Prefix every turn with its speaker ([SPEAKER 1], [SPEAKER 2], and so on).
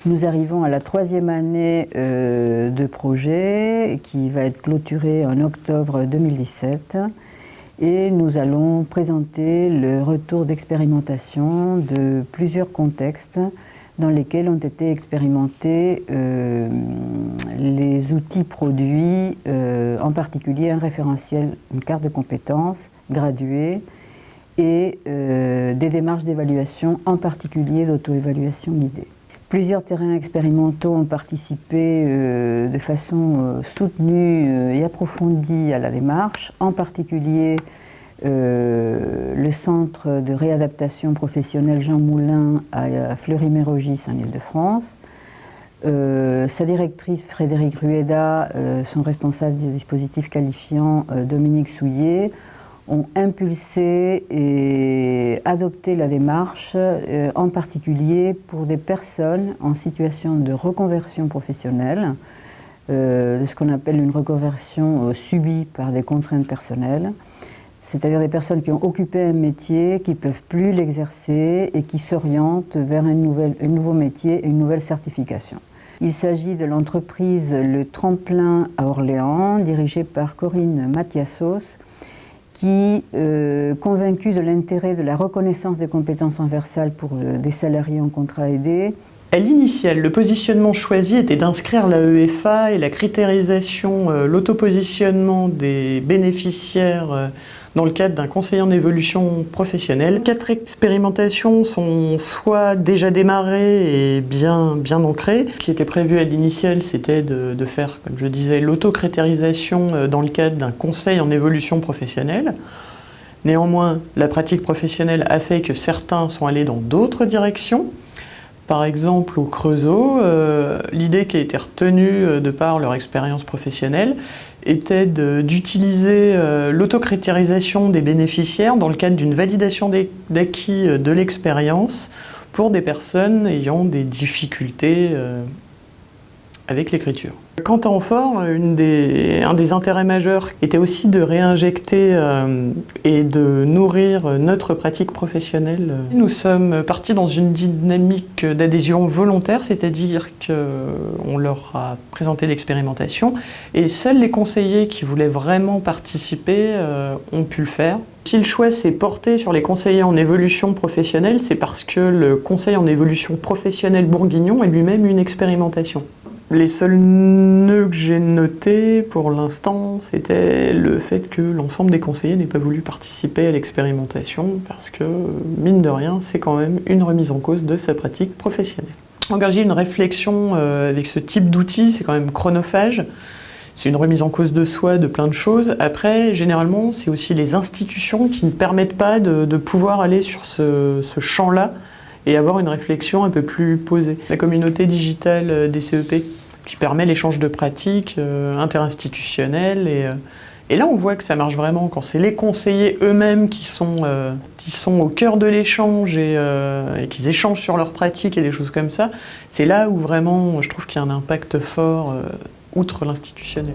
[SPEAKER 1] Nous arrivons à la 3e année de projet qui va être clôturée en octobre 2017 et nous allons présenter le retour d'expérimentation de plusieurs contextes dans lesquels ont été expérimentés les outils produits, en particulier un référentiel, une carte de compétences graduée et des démarches d'évaluation, en particulier d'auto-évaluation guidée. Plusieurs terrains expérimentaux ont participé de façon soutenue et approfondie à la démarche, en particulier le centre de réadaptation professionnelle Jean Moulin à Fleury-Mérogis en Île-de-France. Sa directrice Frédéric Rueda, son responsable des dispositifs qualifiants Dominique Souillet, ont impulsé et adopté la démarche, en particulier pour des personnes en situation de reconversion professionnelle, de ce qu'on appelle une reconversion subie par des contraintes personnelles, c'est-à-dire des personnes qui ont occupé un métier, qui ne peuvent plus l'exercer et qui s'orientent vers un nouveau métier et une nouvelle certification. Il s'agit de l'entreprise Le Tremplin à Orléans, dirigée par Corinne Mathiassos, qui, convaincue de l'intérêt de la reconnaissance des compétences transversales pour des salariés en contrat aidé.
[SPEAKER 2] À l'initiale, le positionnement choisi était d'inscrire l'AEFA et la critérisation, l'autopositionnement des bénéficiaires dans le cadre d'un conseiller en évolution professionnelle. 4 expérimentations sont soit déjà démarrées et bien ancrées. Ce qui était prévu à l'initiale, c'était de faire, comme je disais, l'autocrétérisation dans le cadre d'un conseil en évolution professionnelle. Néanmoins, la pratique professionnelle a fait que certains sont allés dans d'autres directions. Par exemple, au Creusot, l'idée qui a été retenue de par leur expérience professionnelle était d'utiliser l'autocrétérisation des bénéficiaires dans le cadre d'une validation d'acquis de l'expérience pour des personnes ayant des difficultés avec l'écriture. Quant à Amphore, un des intérêts majeurs était aussi de réinjecter et de nourrir notre pratique professionnelle. Nous sommes partis dans une dynamique d'adhésion volontaire, c'est-à-dire qu'on leur a présenté l'expérimentation et seuls les conseillers qui voulaient vraiment participer ont pu le faire. Si le choix s'est porté sur les conseillers en évolution professionnelle, c'est parce que le conseil en évolution professionnelle bourguignon est lui-même une expérimentation. Les seuls nœuds que j'ai notés pour l'instant, c'était le fait que l'ensemble des conseillers n'aient pas voulu participer à l'expérimentation parce que, mine de rien, c'est quand même une remise en cause de sa pratique professionnelle. Engager une réflexion avec ce type d'outil, c'est quand même chronophage. C'est une remise en cause de soi, de plein de choses. Après, généralement, c'est aussi les institutions qui ne permettent pas de pouvoir aller sur ce champ-là et avoir une réflexion un peu plus posée. La communauté digitale des CEP qui permet l'échange de pratiques interinstitutionnelles et là on voit que ça marche vraiment quand c'est les conseillers eux-mêmes qui sont au cœur de l'échange et qu'ils échangent sur leurs pratiques et des choses comme ça. C'est là où vraiment je trouve qu'il y a un impact fort outre l'institutionnel.